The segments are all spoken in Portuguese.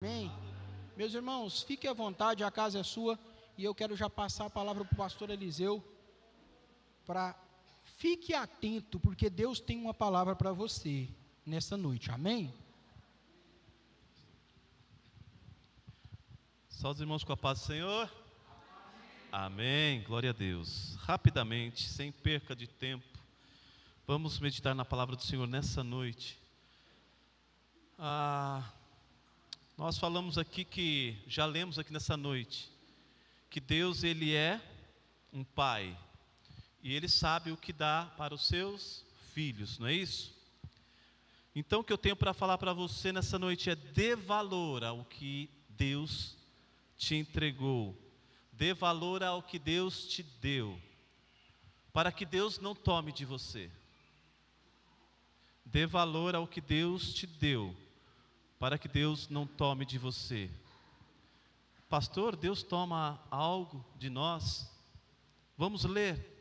Amém? Meus irmãos, fique à vontade, a casa é sua, e eu quero já passar a palavra para o pastor Eliseu, para fique atento, porque Deus tem uma palavra para você nessa noite, amém? Só os irmãos com a paz do Senhor? Amém, glória a Deus. Rapidamente, sem perca de tempo, vamos meditar na palavra do Senhor nessa noite. Nós falamos aqui já lemos aqui nessa noite, que Deus Ele é um Pai, e Ele sabe o que dá para os seus filhos, não é isso? Então o que eu tenho para falar para você nessa noite é: dê valor ao que Deus te entregou, dê valor ao que Deus te deu, para que Deus não tome de você. Dê valor ao que Deus te deu, para que Deus não tome de você. Pastor, Deus toma algo de nós? Vamos ler.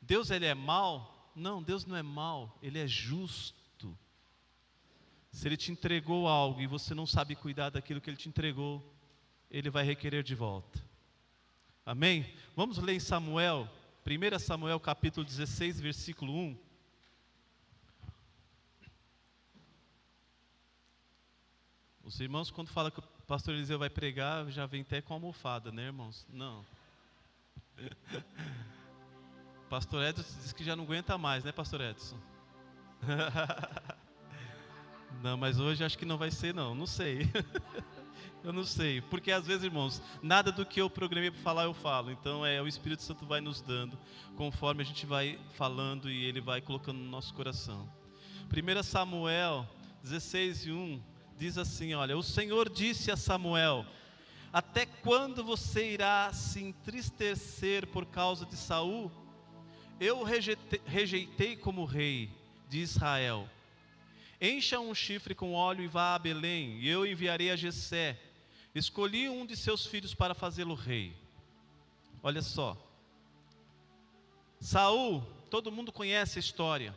Deus ele é mau? Não, Deus não é mau, Ele é justo. Se Ele te entregou algo e você não sabe cuidar daquilo que Ele te entregou, Ele vai requerer de volta. Amém? Vamos ler em Samuel, 1 Samuel capítulo 16, versículo 1. Os irmãos, quando falam que o pastor Eliseu vai pregar, já vem até com almofada, né, irmãos? Não. Pastor Edson diz que já não aguenta mais, né, pastor Edson? Não, mas hoje acho que não vai ser, não sei. Eu não sei, porque às vezes, irmãos, nada do que eu programei para falar eu falo. Então o Espírito Santo vai nos dando, conforme a gente vai falando e Ele vai colocando no nosso coração. 1 Samuel 16, 1 diz assim, olha: o Senhor disse a Samuel: até quando você irá se entristecer por causa de Saul? Eu o rejeitei como rei de Israel. Encha um chifre com óleo e vá a Belém, e eu enviarei a Jessé. Escolhi um de seus filhos para fazê-lo rei. Olha só, Saul, todo mundo conhece a história.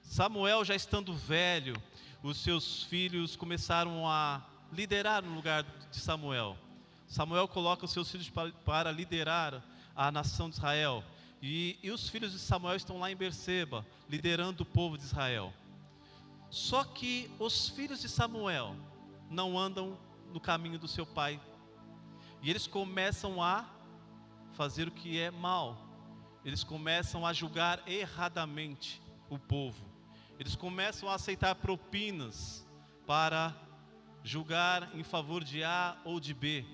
Samuel já estando velho, os seus filhos começaram a liderar no lugar de Samuel. Samuel coloca os seus filhos para liderar a nação de Israel. E os filhos de Samuel estão lá em Berseba, liderando o povo de Israel. Só que os filhos de Samuel não andam no caminho do seu pai. E eles começam a fazer o que é mal. Eles começam a julgar erradamente o povo. Eles começam a aceitar propinas para julgar em favor de A ou de B.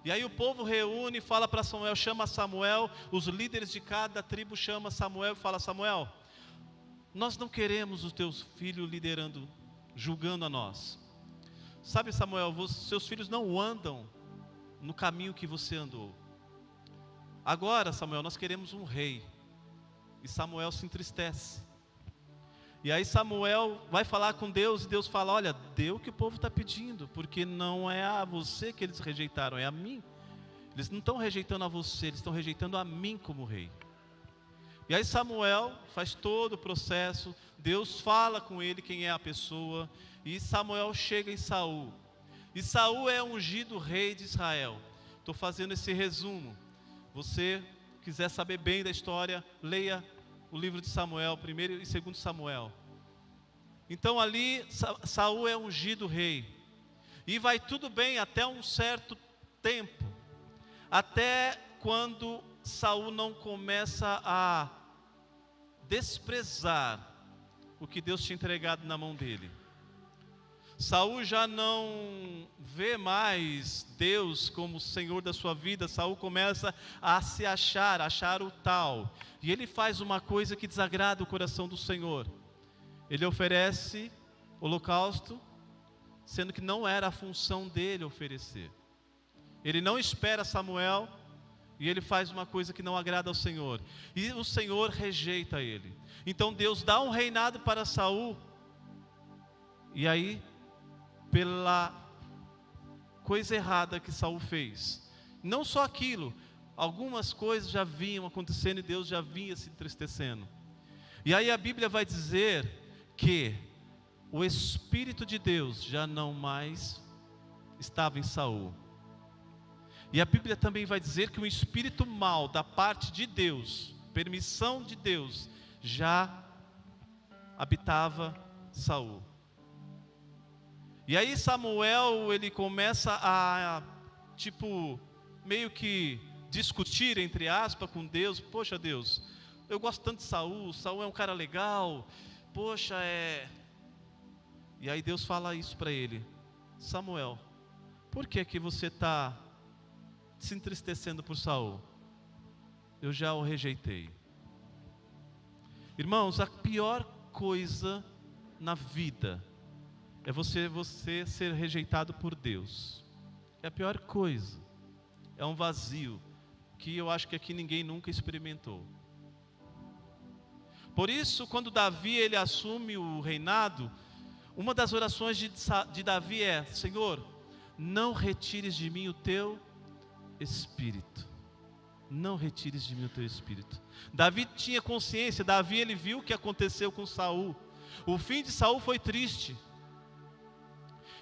E aí o povo reúne e fala para Samuel, chama Samuel, os líderes de cada tribo chamam Samuel e fala: Samuel, nós não queremos o teu filho liderando, julgando a nós. Sabe, Samuel, seus filhos não andam no caminho que você andou. Agora, Samuel, nós queremos um rei. E Samuel se entristece. E aí Samuel vai falar com Deus, e Deus fala: olha, dê o que o povo está pedindo, porque não é a você que eles rejeitaram, é a mim. Eles não estão rejeitando a você, eles estão rejeitando a mim como rei. E aí Samuel faz todo o processo, Deus fala com ele quem é a pessoa, e Samuel chega em Saul. E Saul é ungido rei de Israel. Estou fazendo esse resumo. Você quiser saber bem da história, leia o livro de Samuel, 1º e 2º Samuel. Então ali Saul é ungido rei. E vai tudo bem até um certo tempo. Até quando Saul não começa a desprezar o que Deus tinha entregado na mão dele. Saul já não vê mais Deus como Senhor da sua vida. Saul começa a se achar o tal. E ele faz uma coisa que desagrada o coração do Senhor. Ele oferece holocausto, sendo que não era a função dele oferecer. Ele não espera Samuel, e ele faz uma coisa que não agrada ao Senhor. E o Senhor rejeita ele. Então Deus dá um reinado para Saul. E aí, pela coisa errada que Saul fez, não só aquilo, algumas coisas já vinham acontecendo e Deus já vinha se entristecendo. E aí a Bíblia vai dizer que o Espírito de Deus já não mais estava em Saul. E a Bíblia também vai dizer que um espírito mau da parte de Deus, permissão de Deus, já habitava Saul. E aí Samuel, ele começa a, meio que discutir, entre aspas, com Deus. Poxa, Deus, eu gosto tanto de Saul, Saul é um cara legal, poxa, E aí Deus fala isso para ele: Samuel, por que que você está se entristecendo por Saul? Eu já o rejeitei. Irmãos, a pior coisa na vida é você ser rejeitado por Deus. É a pior coisa. É um vazio que eu acho que aqui ninguém nunca experimentou. Por isso, quando Davi ele assume o reinado, uma das orações de Davi é: Senhor, não retires de mim o teu Espírito. Não retires de mim o teu Espírito. Davi tinha consciência. Davi ele viu o que aconteceu com Saul. O fim de Saul foi triste.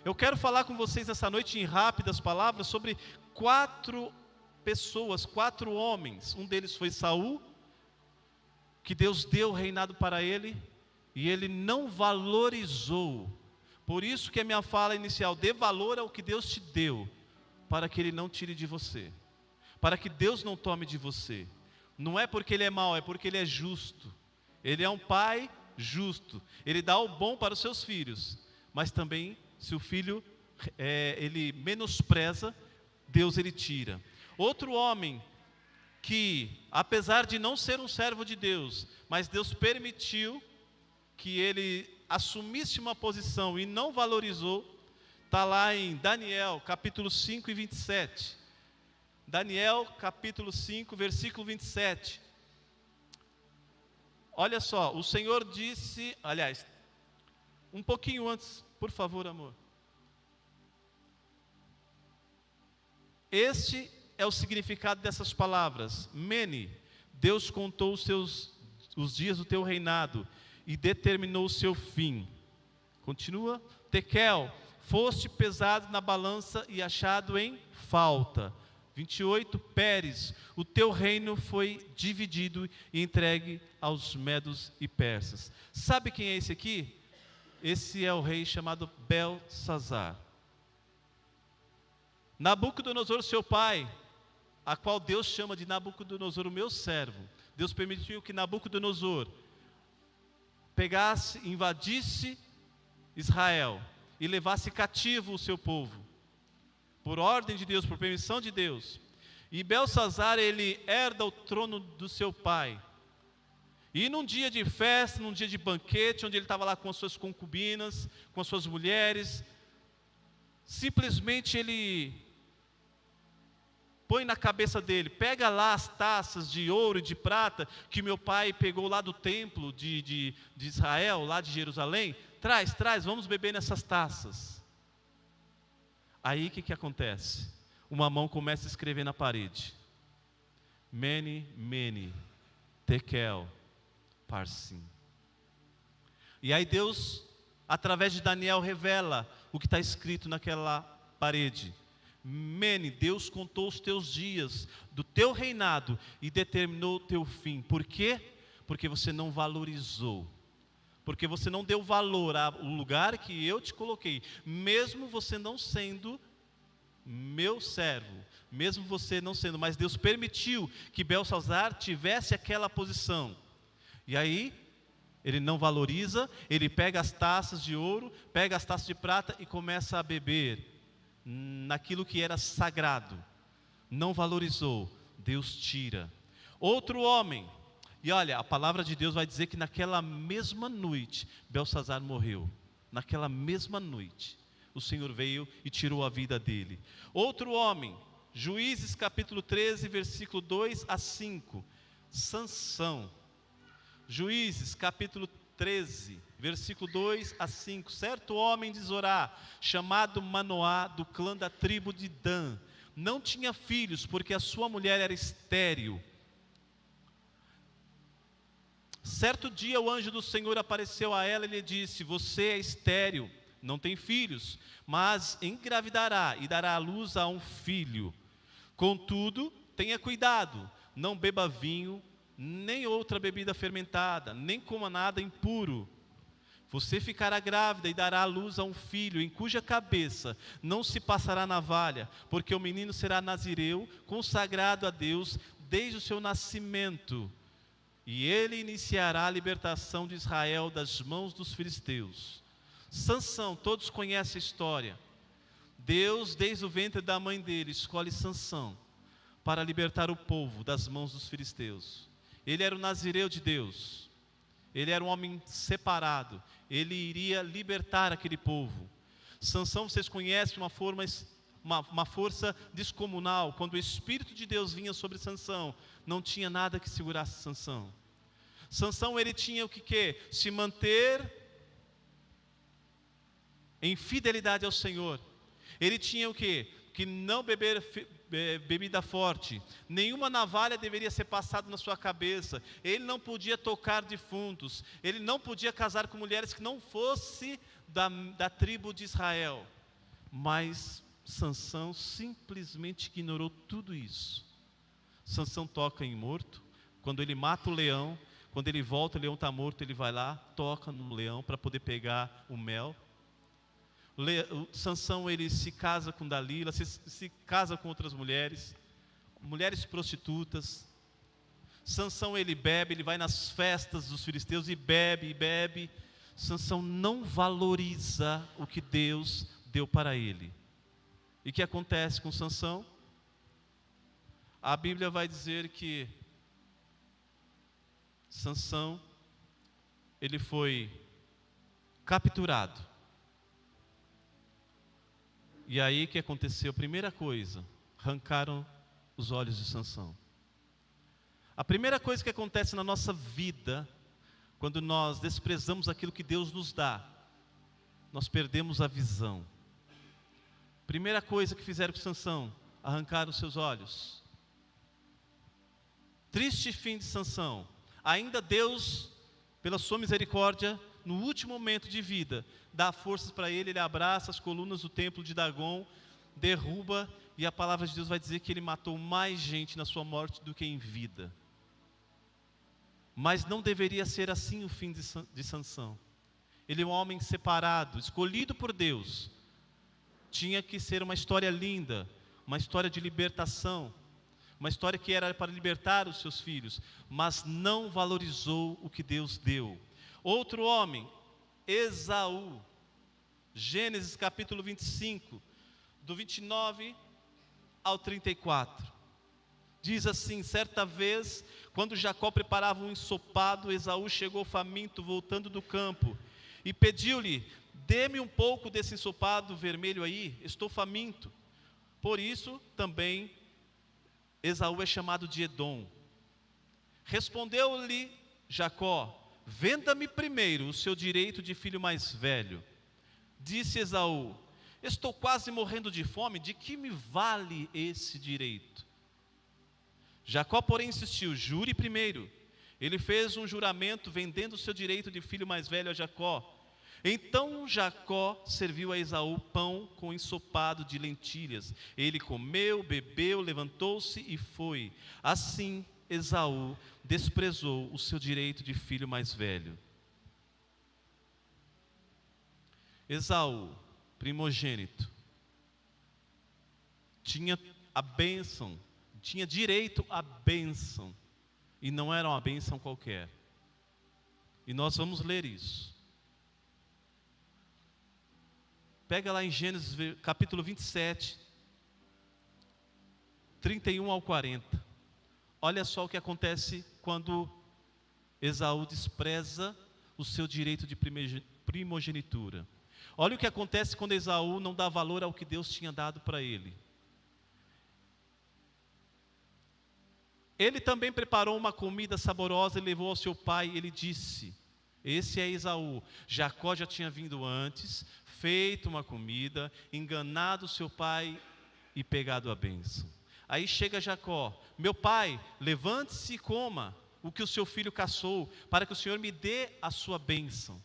Eu quero falar com vocês essa noite em rápidas palavras sobre 4 pessoas, 4 homens. Um deles foi Saul, que Deus deu o reinado para ele, e ele não valorizou. Por isso que a minha fala inicial: dê valor ao que Deus te deu, para que Ele não tire de você, para que Deus não tome de você. Não é porque Ele é mau, é porque Ele é justo. Ele é um pai justo. Ele dá o bom para os seus filhos, mas também, se o filho ele menospreza, Deus ele tira. Outro homem que, apesar de não ser um servo de Deus, mas Deus permitiu que ele assumisse uma posição e não valorizou, está lá em Daniel, capítulo 5 e 27. Daniel, capítulo 5, versículo 27. Olha só, o Senhor disse, aliás, um pouquinho antes, por favor, amor. Este é o significado dessas palavras. Mene, Deus contou os dias do teu reinado e determinou o seu fim. Continua. Tekel, foste pesado na balança e achado em falta. 28. Pérez, o teu reino foi dividido e entregue aos medos e persas. Sabe quem é esse aqui? Esse é o rei chamado Belsazar. Nabucodonosor, seu pai, a qual Deus chama de Nabucodonosor, o meu servo. Deus permitiu que Nabucodonosor pegasse, invadisse Israel e levasse cativo o seu povo, por ordem de Deus, por permissão de Deus. E Belsazar, ele herda o trono do seu pai. E num dia de festa, num dia de banquete, onde ele estava lá com as suas concubinas, com as suas mulheres, simplesmente ele põe na cabeça dele: pega lá as taças de ouro e de prata que meu pai pegou lá do templo de Israel, lá de Jerusalém. Traz, vamos beber nessas taças. Aí o que acontece? Uma mão começa a escrever na parede: Mene, Tekel, Parsim. E aí Deus, através de Daniel, revela o que está escrito naquela parede. Mene, Deus contou os teus dias do teu reinado e determinou o teu fim. Por quê? Porque você não valorizou, porque você não deu valor ao lugar que eu te coloquei, mesmo você não sendo meu servo, mesmo você não sendo, mas Deus permitiu que Belsazar tivesse aquela posição. E aí, ele não valoriza, ele pega as taças de ouro, pega as taças de prata e começa a beber naquilo que era sagrado. Não valorizou, Deus tira. Outro homem, e olha, a palavra de Deus vai dizer que naquela mesma noite, Belsazar morreu. Naquela mesma noite, o Senhor veio e tirou a vida dele. Outro homem, Juízes capítulo 13, versículo 2 a 5, Sansão. Juízes capítulo 13, versículo 2 a 5. Certo homem de Zorá, chamado Manoá, do clã da tribo de Dan, não tinha filhos, porque a sua mulher era estéril. Certo dia o anjo do Senhor apareceu a ela e lhe disse: você é estéril, não tem filhos, mas engravidará e dará à luz a um filho. Contudo, tenha cuidado, não beba vinho, nem outra bebida fermentada, nem coma nada impuro. Você ficará grávida e dará à luz a um filho, em cuja cabeça não se passará navalha, porque o menino será nazireu, consagrado a Deus desde o seu nascimento. E ele iniciará a libertação de Israel das mãos dos filisteus. Sansão, todos conhecem a história. Deus, desde o ventre da mãe dele, escolhe Sansão para libertar o povo das mãos dos filisteus. Ele era o nazireu de Deus. Ele era um homem separado. Ele iria libertar aquele povo. Sansão, vocês conhecem, uma força descomunal. Quando o Espírito de Deus vinha sobre Sansão, não tinha nada que segurasse Sansão. Sansão, ele tinha o que? Se manter em fidelidade ao Senhor. Ele tinha o que? Que não beber bebida forte. Nenhuma navalha deveria ser passada na sua cabeça. Ele não podia tocar defuntos. Ele não podia casar com mulheres que não fosse da tribo de Israel. Mas Sansão simplesmente ignorou tudo isso. Sansão toca em morto. Quando ele mata o leão, quando ele volta, o leão está morto, ele vai lá, toca no leão para poder pegar o mel. Sansão, ele se casa com Dalila, se casa com outras mulheres prostitutas. Sansão, ele bebe, ele vai nas festas dos filisteus e bebe. Sansão não valoriza o que Deus deu para ele. E o que acontece com Sansão? A Bíblia vai dizer que Sansão, ele foi capturado. E aí o que aconteceu? Primeira coisa, arrancaram os olhos de Sansão. A primeira coisa que acontece na nossa vida, quando nós desprezamos aquilo que Deus nos dá, nós perdemos a visão. Primeira coisa que fizeram com Sansão, arrancaram os seus olhos. Triste fim de Sansão. Ainda Deus, pela sua misericórdia, no último momento de vida, dá forças para ele, ele abraça as colunas do templo de Dagom, derruba, e a palavra de Deus vai dizer que ele matou mais gente na sua morte do que em vida. Mas não deveria ser assim o fim de Sansão. Ele é um homem separado, escolhido por Deus. Tinha que ser uma história linda, uma história de libertação, uma história que era para libertar os seus filhos, mas não valorizou o que Deus deu. Outro homem, Esaú, Gênesis capítulo 25, do 29 ao 34. Diz assim: certa vez, quando Jacó preparava um ensopado, Esaú chegou faminto, voltando do campo, e pediu-lhe: dê-me um pouco desse ensopado vermelho aí, estou faminto. Por isso também Esaú é chamado de Edom. Respondeu-lhe Jacó: venda-me primeiro o seu direito de filho mais velho. Disse Esaú: estou quase morrendo de fome, de que me vale esse direito? Jacó, porém, insistiu: jure primeiro. Ele fez um juramento, vendendo o seu direito de filho mais velho a Jacó. Então Jacó serviu a Esaú pão com ensopado de lentilhas. Ele comeu, bebeu, levantou-se e foi. Assim Esaú desprezou o seu direito de filho mais velho. Esaú, primogênito, tinha a bênção, tinha direito à bênção, e não era uma bênção qualquer. E nós vamos ler isso. Pega lá em Gênesis capítulo 27, 31 ao 40. Olha só o que acontece quando Esaú despreza o seu direito de primogenitura. Olha o que acontece quando Esaú não dá valor ao que Deus tinha dado para ele. Ele também preparou uma comida saborosa e levou ao seu pai. Ele disse: esse é Esaú. Jacó já tinha vindo antes, feito uma comida, enganado seu pai e pegado a bênção. Aí chega Jacó: meu pai, levante-se e coma. o que o seu filho caçou, para que o Senhor me dê a sua bênção.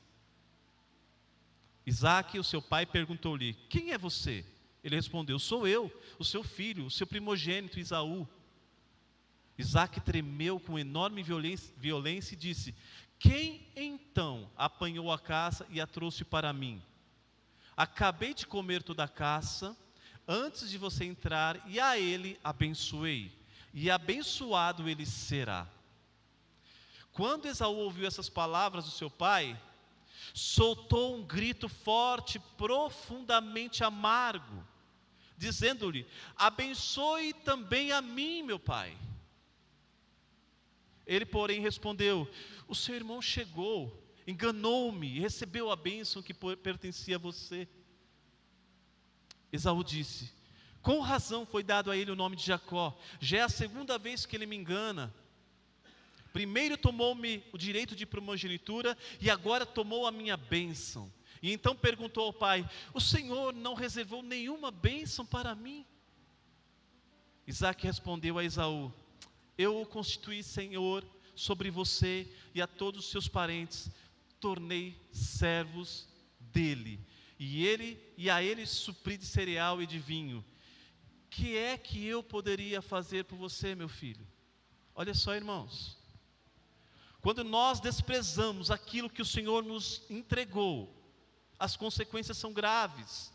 Isaque, o seu pai, perguntou-lhe: quem é você? Ele respondeu: sou eu, o seu filho, o seu primogênito Esaú. Isaque tremeu com enorme violência e disse: quem então apanhou a caça e a trouxe para mim? Acabei de comer toda a caça antes de você entrar, e a ele abençoei, e abençoado ele será. Quando Esaú ouviu essas palavras do seu pai, soltou um grito forte, profundamente amargo, dizendo-lhe: abençoe também a mim, meu pai. Ele, porém, respondeu: o seu irmão chegou, enganou-me e recebeu a bênção que pertencia a você. Esaú disse: com razão foi dado a ele o nome de Jacó, já é a segunda vez que ele me engana. Primeiro tomou-me o direito de primogenitura e agora tomou a minha bênção. E então perguntou ao pai: o Senhor não reservou nenhuma bênção para mim? Isaque respondeu a Esaú: eu o constituí senhor sobre você e a todos os seus parentes, tornei servos dele, e a ele supri de cereal e de vinho. Que é que eu poderia fazer por você, meu filho? Olha só, irmãos, quando nós desprezamos aquilo que o Senhor nos entregou, as consequências são graves.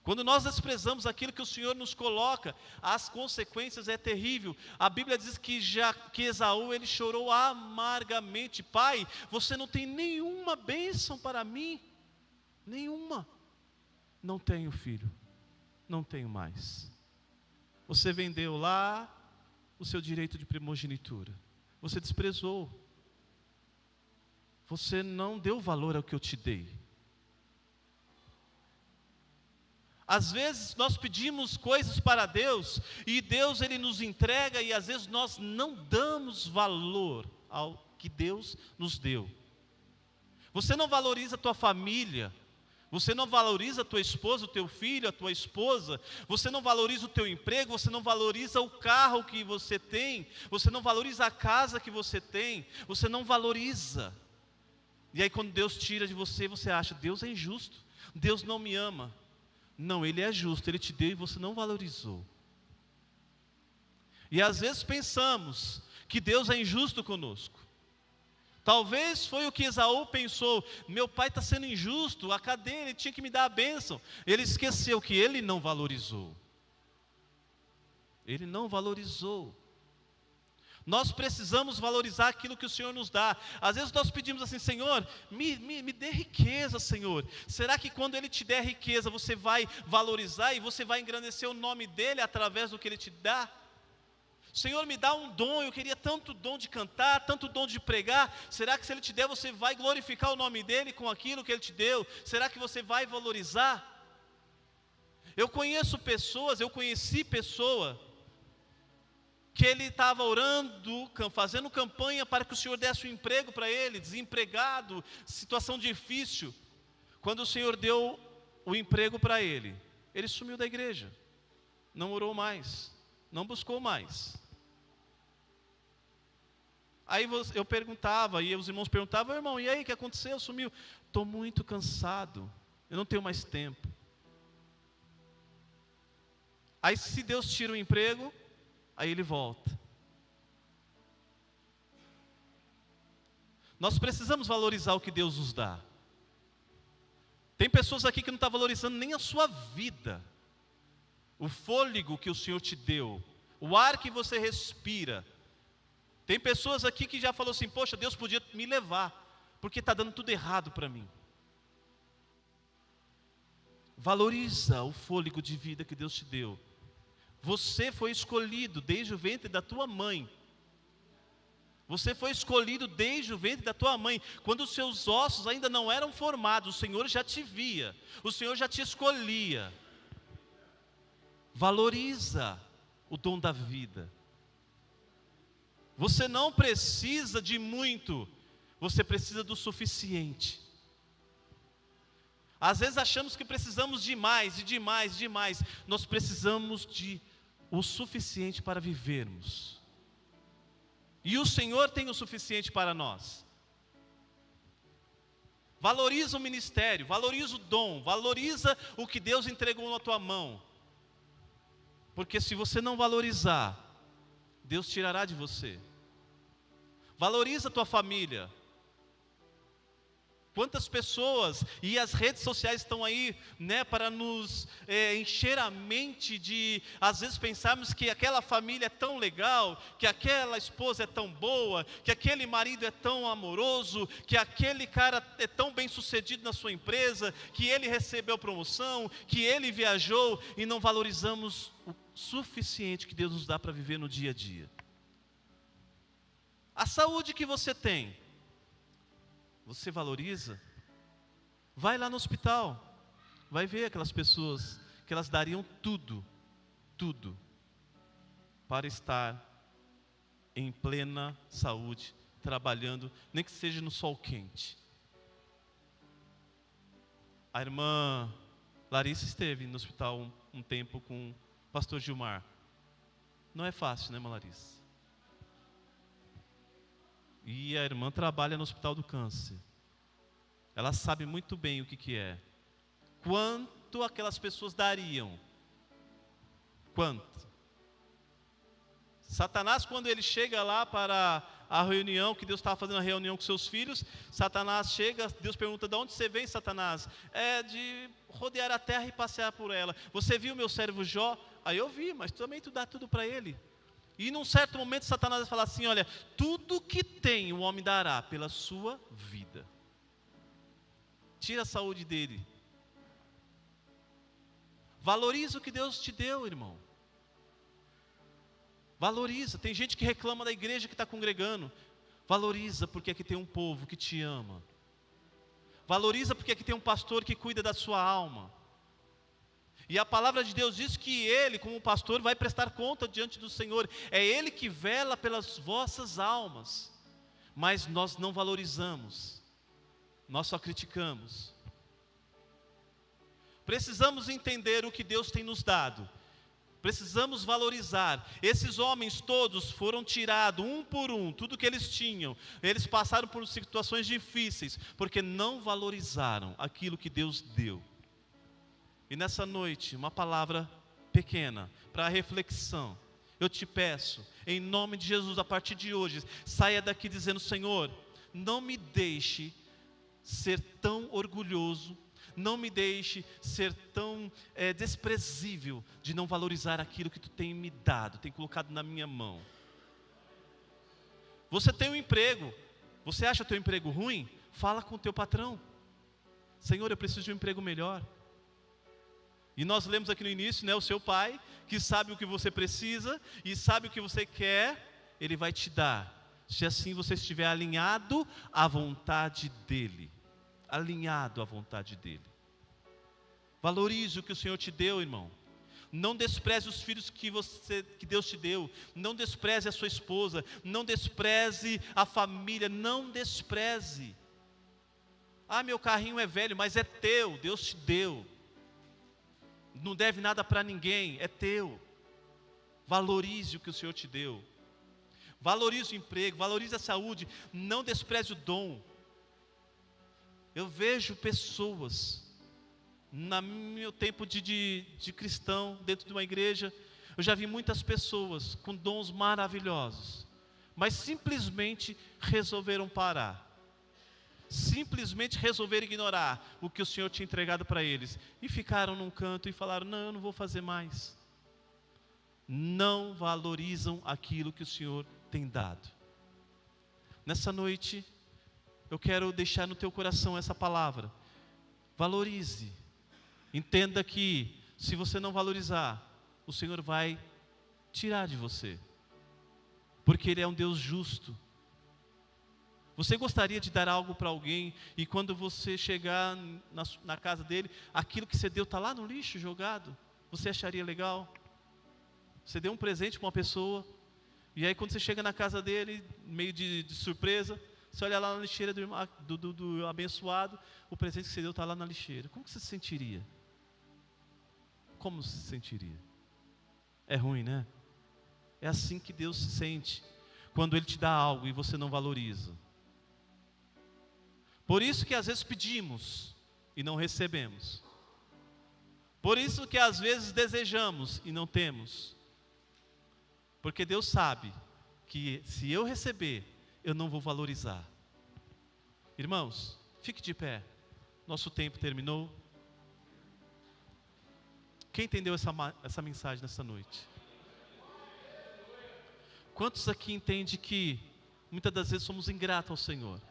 Quando nós desprezamos aquilo que o Senhor nos coloca, as consequências é terrível. A Bíblia diz que Esaú, ele chorou amargamente: pai, você não tem nenhuma bênção para mim? Nenhuma. Não tenho, filho, não tenho mais. Você vendeu lá o seu direito de primogenitura, você desprezou, você não deu valor ao que eu te dei. Às vezes nós pedimos coisas para Deus, e Deus ele nos entrega, e às vezes nós não damos valor ao que Deus nos deu. Você não valoriza a tua família, você não valoriza a tua esposa, o teu filho, a tua esposa, você não valoriza o teu emprego, você não valoriza o carro que você tem, você não valoriza a casa que você tem, você não valoriza. E aí quando Deus tira de você, você acha: Deus é injusto, Deus não me ama. Não, Ele é justo, Ele te deu e você não valorizou. E às vezes pensamos que Deus é injusto conosco. Talvez foi o que Esaú pensou: meu pai está sendo injusto, a cadeia, ele tinha que me dar a bênção. Ele esqueceu que ele não valorizou. Ele não valorizou. Nós precisamos valorizar aquilo que o Senhor nos dá. Às vezes nós pedimos assim: Senhor, me dê riqueza, Senhor. Será que quando Ele te der riqueza, você vai valorizar e você vai engrandecer o nome dEle através do que Ele te dá? Senhor, me dá um dom, eu queria tanto dom de cantar, tanto dom de pregar. Será que se Ele te der, você vai glorificar o nome dEle com aquilo que Ele te deu? Será que você vai valorizar? Eu conheci pessoa que ele estava orando, fazendo campanha para que o Senhor desse um emprego para ele, desempregado, situação difícil. Quando o Senhor deu o emprego para ele, ele sumiu da igreja, não orou mais, não buscou mais. Aí eu perguntava, e os irmãos perguntavam: irmão, e aí, o que aconteceu? Sumiu. Estou muito cansado, eu não tenho mais tempo. Aí se Deus tira o emprego, aí ele volta. Nós precisamos valorizar o que Deus nos dá. Tem pessoas aqui que não estão valorizando nem a sua vida, o fôlego que o Senhor te deu, o ar que você respira. Tem pessoas aqui que já falou assim: poxa, Deus podia me levar, porque está dando tudo errado para mim. Valoriza o fôlego de vida que Deus te deu. Você foi escolhido desde o ventre da tua mãe. Você foi escolhido desde o ventre da tua mãe. Quando os seus ossos ainda não eram formados, o Senhor já te via, o Senhor já te escolhia. Valoriza o dom da vida. Você não precisa de muito, você precisa do suficiente. Às vezes achamos que precisamos de mais, de mais, de mais. Nós precisamos de o suficiente para vivermos. E o Senhor tem o suficiente para nós. Valoriza o ministério, valoriza o dom, valoriza o que Deus entregou na tua mão. Porque se você não valorizar, Deus tirará de você. Valoriza a tua família. Quantas pessoas, e as redes sociais estão aí, né, para nos encher a mente de, às vezes pensarmos que aquela família é tão legal, que aquela esposa é tão boa, que aquele marido é tão amoroso, que aquele cara é tão bem sucedido na sua empresa, que ele recebeu promoção, que ele viajou, e não valorizamos o suficiente que Deus nos dá para viver no dia a dia. A saúde que você tem, você valoriza? Vai lá no hospital, vai ver aquelas pessoas que elas dariam tudo para estar em plena saúde, trabalhando, nem que seja no sol quente. A irmã Larissa esteve no hospital um tempo com o pastor Gilmar. Não é fácil, né, irmã Larissa? E a irmã trabalha no Hospital do Câncer. Ela sabe muito bem o que é. Quanto aquelas pessoas dariam? Quanto? Satanás, quando ele chega lá para a reunião, que Deus estava fazendo a reunião com seus filhos, Satanás chega, Deus pergunta: de onde você vem, Satanás? É de rodear a terra e passear por ela. Você viu meu servo Jó? Aí eu vi, mas também tu dá tudo para ele. E num certo momento Satanás vai falar assim: olha, tudo que tem o homem dará pela sua vida. Tira a saúde dele. Valoriza o que Deus te deu, irmão. Valoriza. Tem gente que reclama da igreja que está congregando. Valoriza, porque aqui tem um povo que te ama. Valoriza, porque aqui tem um pastor que cuida da sua alma. E a palavra de Deus diz que ele, como pastor, vai prestar conta diante do Senhor. É ele que vela pelas vossas almas. Mas nós não valorizamos. Nós só criticamos. Precisamos entender o que Deus tem nos dado. Precisamos valorizar. Esses homens todos foram tirados um por um, tudo que eles tinham. Eles passaram por situações difíceis, porque não valorizaram aquilo que Deus deu. E nessa noite, uma palavra pequena para reflexão. Eu te peço, em nome de Jesus, a partir de hoje, saia daqui dizendo: Senhor, não me deixe ser tão orgulhoso, não me deixe ser tão desprezível de não valorizar aquilo que Tu tem me dado, tem colocado na minha mão. Você tem um emprego, você acha o teu emprego ruim? Fala com o teu patrão: Senhor, eu preciso de um emprego melhor. E nós lemos aqui no início, né, o seu pai, que sabe o que você precisa e sabe o que você quer, ele vai te dar, se assim você estiver alinhado à vontade dEle. Alinhado à vontade dEle. Valorize o que o Senhor te deu, irmão. Não despreze os filhos que Deus te deu. Não despreze a sua esposa. Não despreze a família. Não despreze. Ah, meu carrinho é velho, mas é teu, Deus te deu. Não deve nada para ninguém, é teu. Valorize o que o Senhor te deu. Valorize o emprego, valorize a saúde. Não despreze o dom. Eu vejo pessoas, no meu tempo de cristão, dentro de uma igreja, eu já vi muitas pessoas com dons maravilhosos, mas simplesmente resolveram parar. Simplesmente resolveram ignorar o que o Senhor tinha entregado para eles. E ficaram num canto e falaram: não, eu não vou fazer mais. Não valorizam aquilo que o Senhor tem dado. Nessa noite, eu quero deixar no teu coração essa palavra. Valorize. Entenda que se você não valorizar, o Senhor vai tirar de você. Porque Ele é um Deus justo. Você gostaria de dar algo para alguém e quando você chegar na casa dele, aquilo que você deu está lá no lixo jogado? Você acharia legal? Você deu um presente para uma pessoa e aí quando você chega na casa dele, meio de surpresa, você olha lá na lixeira do abençoado, o presente que você deu está lá na lixeira. Como você se sentiria? Como se sentiria? É ruim, né? É assim que Deus se sente. quando Ele te dá algo e você não valoriza. Por isso que às vezes pedimos e não recebemos. Por isso que às vezes desejamos e não temos. Porque Deus sabe que se eu receber, eu não vou valorizar. Irmãos, fique de pé. Nosso tempo terminou. Quem entendeu essa mensagem nessa noite? Quantos aqui entendem que muitas das vezes somos ingratos ao Senhor?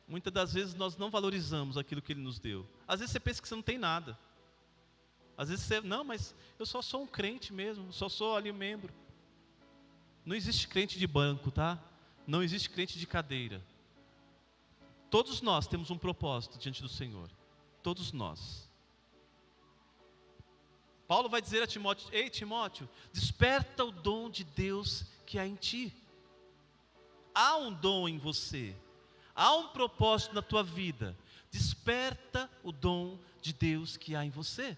Muitas das vezes nós não valorizamos aquilo que Ele nos deu. Às vezes você pensa que você não tem nada. Às vezes você, não, mas eu só sou um crente mesmo, só sou ali um membro. Não existe crente de banco, tá? Não existe crente de cadeira. Todos nós temos um propósito diante do Senhor. Todos nós. Paulo vai dizer a Timóteo: ei Timóteo, desperta o dom de Deus que há em ti. Há um dom em você. Há um propósito na tua vida. Desperta o dom de Deus que há em você.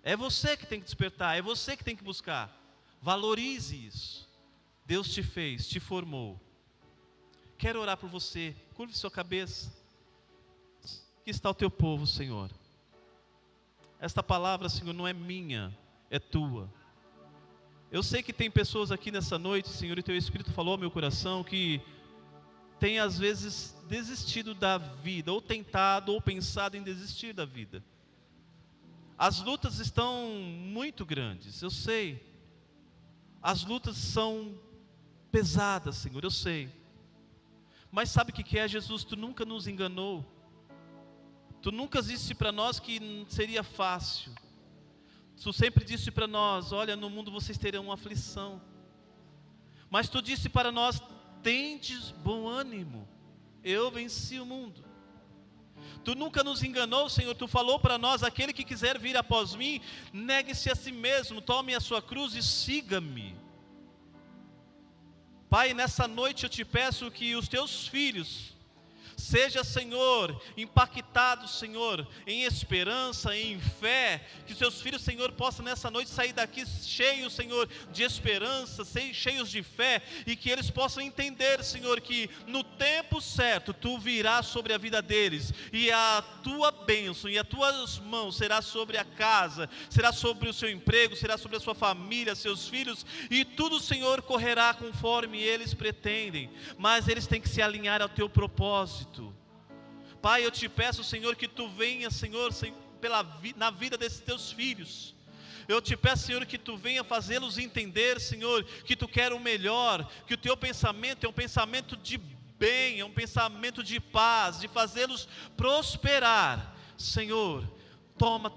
É você que tem que despertar, é você que tem que buscar. Valorize isso. Deus te fez, te formou. Quero orar por você. Curve sua cabeça. Aqui está o teu povo, Senhor. Esta palavra, Senhor, não é minha, é tua. Eu sei que tem pessoas aqui nessa noite, Senhor, e teu Espírito falou ao meu coração que tem às vezes desistido da vida, ou tentado, ou pensado em desistir da vida. As lutas estão muito grandes, eu sei. As lutas são pesadas, Senhor, eu sei. Mas sabe o que é, Jesus? Tu nunca nos enganou. Tu nunca disse para nós que seria fácil. Tu sempre disse para nós: olha, no mundo vocês terão aflição. Mas tu disse para nós: tendes bom ânimo, eu venci o mundo. Tu nunca nos enganou, Senhor. Tu falou para nós: aquele que quiser vir após mim, negue-se a si mesmo, tome a sua cruz e siga-me. Pai, nessa noite eu te peço que os teus filhos seja, Senhor, impactado, Senhor, em esperança, em fé, que os seus filhos, Senhor, possam nessa noite sair daqui cheios, Senhor, de esperança, cheios de fé, e que eles possam entender, Senhor, que no tempo certo, Tu virás sobre a vida deles, e a Tua bênção, e as Tuas mãos será sobre a casa, será sobre o seu emprego, será sobre a sua família, seus filhos, e tudo, Senhor, correrá conforme eles pretendem, mas eles têm que se alinhar ao Teu propósito. Pai, eu te peço, Senhor, que Tu venha, Senhor, na vida desses Teus filhos. Eu te peço, Senhor, que Tu venha fazê-los entender, Senhor, que Tu quer o melhor, que o Teu pensamento é um pensamento de bem, é um pensamento de paz, de fazê-los prosperar. Senhor, toma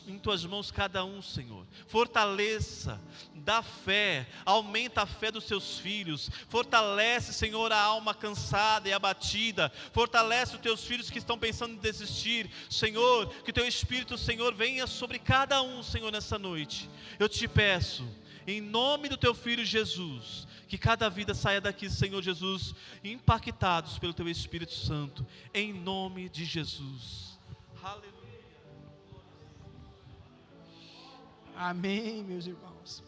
em Tuas mãos cada um, Senhor. Fortaleça, dá fé, aumenta a fé dos Teus filhos. Fortalece, Senhor, a alma cansada e abatida. Fortalece os Teus filhos que estão pensando em desistir. Senhor, que Teu Espírito, Senhor, venha sobre cada um, Senhor, nessa noite. Eu te peço, em nome do Teu Filho Jesus, que cada vida saia daqui, Senhor Jesus, impactados pelo Teu Espírito Santo. Em nome de Jesus. Aleluia. Amém, meus irmãos.